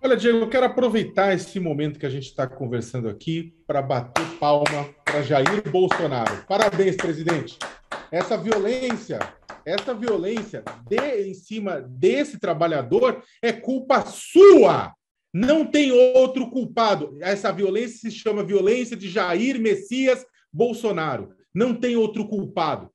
Olha, Diego, eu quero aproveitar esse momento que a gente está conversando aqui para bater palma para Jair Bolsonaro. Parabéns, presidente. Essa violência, em cima desse trabalhador é culpa sua. Não tem outro culpado. Essa violência se chama violência de Jair Messias Bolsonaro. Não tem outro culpado.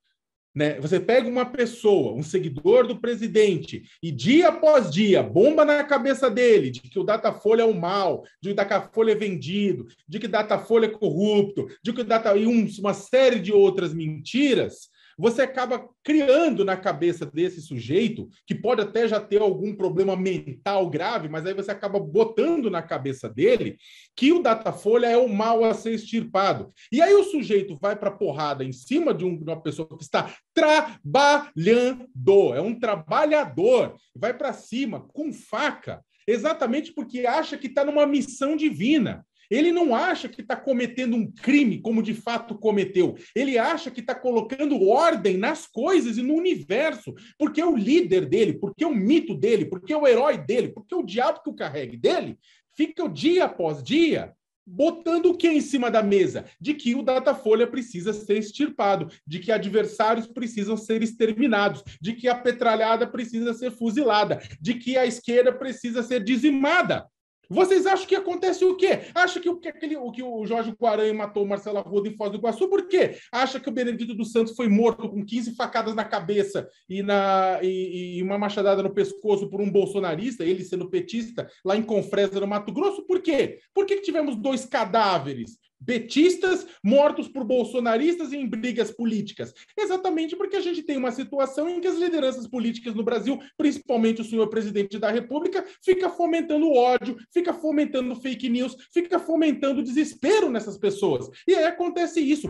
Né? Você pega uma pessoa, um seguidor do presidente, e dia após dia, bomba na cabeça dele de que o Datafolha é o mal, de que o Datafolha é vendido, de que o Datafolha é corrupto, de que o uma série de outras mentiras, você acaba criando na cabeça desse sujeito, que pode até já ter algum problema mental grave, mas aí você acaba botando na cabeça dele que o Datafolha é o mal a ser extirpado. E aí o sujeito vai para a porrada em cima de uma pessoa que está trabalhando, é um trabalhador, vai para cima com faca, exatamente porque acha que está numa missão divina. Ele não acha que está cometendo um crime como de fato cometeu. Ele acha que está colocando ordem nas coisas e no universo, porque é o líder dele, porque é o mito dele, porque é o herói dele, porque é o diabo que o carregue dele, fica o dia após dia botando o que em cima da mesa? De que o Datafolha precisa ser extirpado, de que adversários precisam ser exterminados, de que a petralhada precisa ser fuzilada, de que a esquerda precisa ser dizimada. Vocês acham que acontece o quê? Acha que o Jorge Guaranha matou o Marcelo Arruda em Foz do Iguaçu? Por quê? Acha que o Benedito dos Santos foi morto com 15 facadas na cabeça e uma machadada no pescoço por um bolsonarista, ele sendo petista, lá em Confresa, no Mato Grosso? Por quê? Por que tivemos 2 cadáveres petistas mortos por bolsonaristas em brigas políticas? Exatamente porque a gente tem uma situação em que as lideranças políticas no Brasil, principalmente o senhor presidente da República, fica fomentando ódio, fica fomentando fake news, fica fomentando desespero nessas pessoas. E aí acontece isso.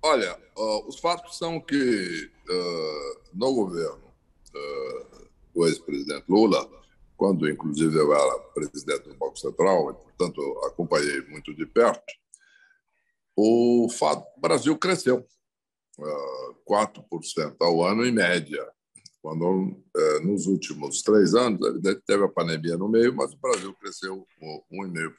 Olha, os fatos são que no governo do ex-presidente Lula, quando inclusive eu era presidente do Banco Central, e, portanto, acompanhei muito de perto, o Brasil cresceu 4% ao ano em média. Quando, nos últimos 3 anos, evidente, teve a pandemia no meio, mas o Brasil cresceu 1,5%.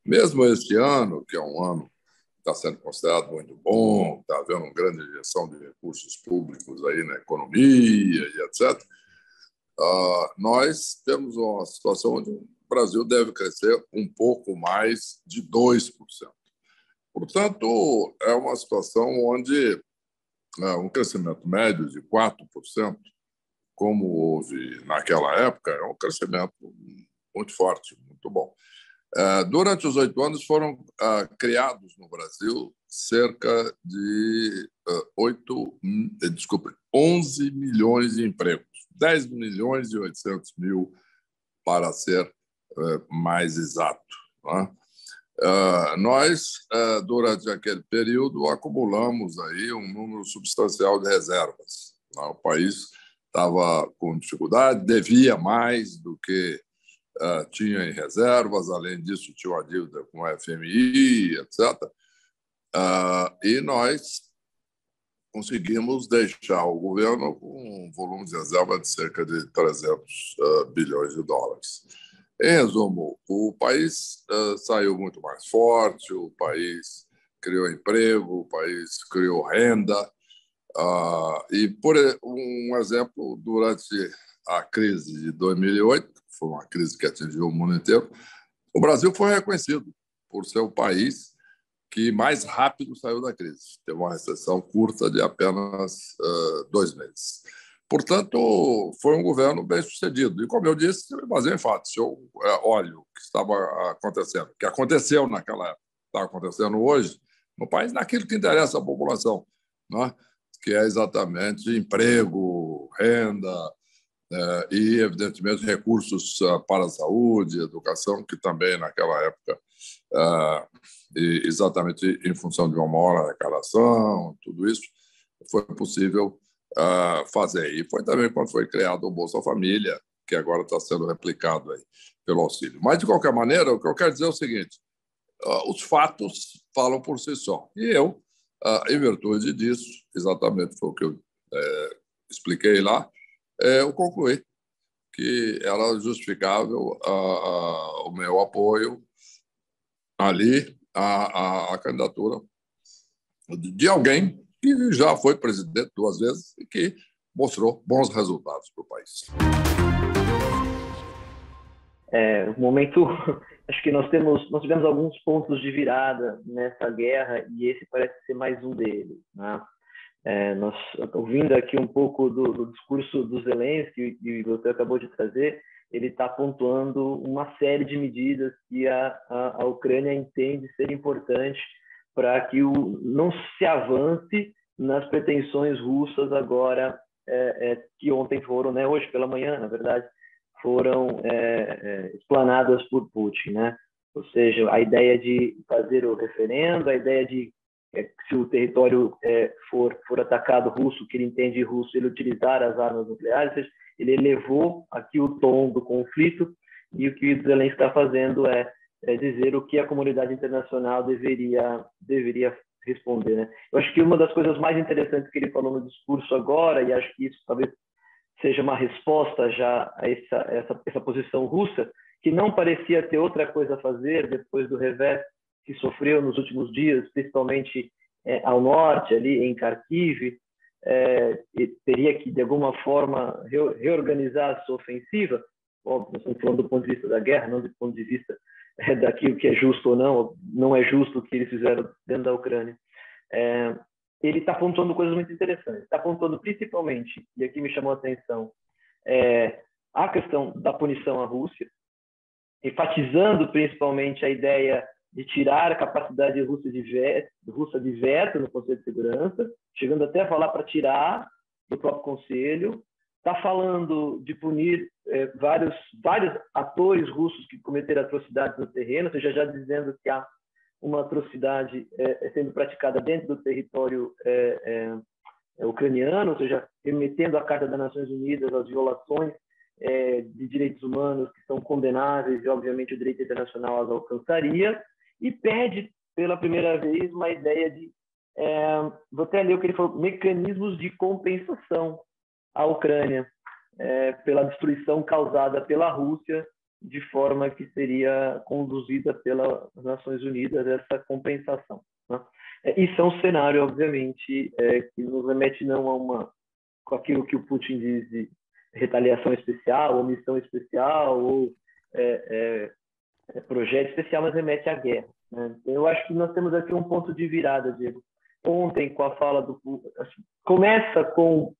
Mesmo este ano, que é um ano que está sendo considerado muito bom, está havendo uma grande injeção de recursos públicos aí na economia e etc., nós temos uma situação onde o Brasil deve crescer um pouco mais de 2%. Portanto, é uma situação onde um crescimento médio de 4%, como houve naquela época, é um crescimento muito forte, muito bom. Durante os 8 anos foram criados no Brasil cerca de 11 milhões de empregos, 10 milhões e 800 mil para ser mais exato. Né? Nós, durante aquele período, acumulamos aí um número substancial de reservas. O país estava com dificuldade, devia mais do que tinha em reservas, além disso, tinha uma dívida com o FMI, etc. E nós conseguimos deixar o governo com um volume de reserva de cerca de 300 bilhões de dólares. Em resumo, o país saiu muito mais forte, o país criou emprego, o país criou renda. E, por um exemplo, durante a crise de 2008, que foi uma crise que atingiu o mundo inteiro, o Brasil foi reconhecido por ser o país que mais rápido saiu da crise. Teve uma recessão curta de apenas 2 meses. Portanto, foi um governo bem-sucedido. E, como eu disse, eu baseio em fatos. Se eu olho o que estava acontecendo, o que aconteceu naquela época, está acontecendo hoje, no país, naquilo que interessa à população, né? Que é exatamente emprego, renda e, evidentemente, recursos para a saúde, educação, que também, naquela época, exatamente em função de uma maior arrecadação, tudo isso, foi possível fazer. E foi também quando foi criado o Bolsa Família, que agora está sendo replicado aí pelo auxílio. Mas, de qualquer maneira, o que eu quero dizer é o seguinte: os fatos falam por si só. E eu, em virtude disso, exatamente foi o que eu expliquei lá, eu concluí que era justificável o meu apoio ali à candidatura de alguém que já foi presidente 2 vezes e que mostrou bons resultados para o país. O momento, acho que nós tivemos alguns pontos de virada nessa guerra e esse parece ser mais um deles, né? Nós, ouvindo aqui um pouco do discurso do Zelensky, que você acabou de trazer, ele está pontuando uma série de medidas que a Ucrânia entende ser importante para que não se avance nas pretensões russas agora, que ontem foram, né, hoje pela manhã, na verdade, foram explanadas por Putin, né? Ou seja, a ideia de fazer o referendo, a ideia de se o território for atacado russo, que ele entende russo, ele utilizar as armas nucleares, ou seja, ele elevou aqui o tom do conflito e o que o Zelensky está fazendo é dizer o que a comunidade internacional deveria responder, né? Eu acho que uma das coisas mais interessantes que ele falou no discurso agora, e acho que isso talvez seja uma resposta já a essa posição russa, que não parecia ter outra coisa a fazer depois do revés que sofreu nos últimos dias, principalmente ao norte, ali em Kharkiv, teria que, de alguma forma, reorganizar a sua ofensiva. Óbvio, nós estamos falando do ponto de vista da guerra, não do ponto de vista daquilo que é justo ou não é justo o que eles fizeram dentro da Ucrânia. Ele está pontuando coisas muito interessantes. Está pontuando principalmente, e aqui me chamou a atenção, a questão da punição à Rússia, enfatizando principalmente a ideia de tirar a capacidade russa de veto no Conselho de Segurança, chegando até a falar para tirar do próprio Conselho. Está falando de punir vários atores russos que cometeram atrocidades no terreno, ou seja, já dizendo que há uma atrocidade sendo praticada dentro do território ucraniano, ou seja, remetendo à Carta das Nações Unidas as violações de direitos humanos que são condenáveis e, obviamente, o direito internacional as alcançaria, e pede, pela primeira vez, uma ideia de, vou até ler o que ele falou, mecanismos de compensação à Ucrânia pela destruição causada pela Rússia, de forma que seria conduzida pelas Nações Unidas essa compensação, né? Isso é um cenário, obviamente, que nos remete não com aquilo que o Putin diz de retaliação especial, ou missão especial, ou projeto especial, mas remete à guerra, né? Eu acho que nós temos aqui um ponto de virada, Diego. Ontem, com a fala começa com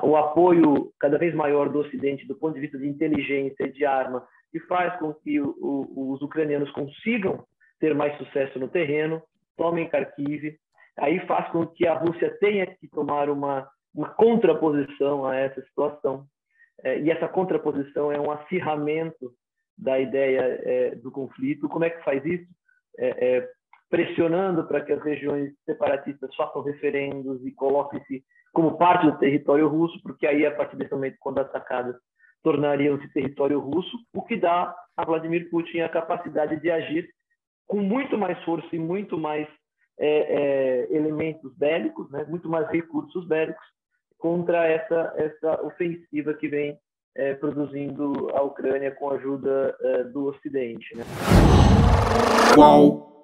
o apoio cada vez maior do Ocidente do ponto de vista de inteligência e de arma, que faz com que os ucranianos consigam ter mais sucesso no terreno, tomem Kharkiv, aí faz com que a Rússia tenha que tomar uma contraposição a essa situação, e essa contraposição é um acirramento da ideia do conflito. Como é que faz isso? Pressionando para que as regiões separatistas façam referendos e coloquem-se como parte do território russo, porque aí, a partir desse momento, quando atacadas, tornariam-se território russo, o que dá a Vladimir Putin a capacidade de agir com muito mais força e muito mais elementos bélicos, né? Muito mais recursos bélicos, contra essa ofensiva que vem produzindo a Ucrânia com a ajuda do Ocidente, né? Qual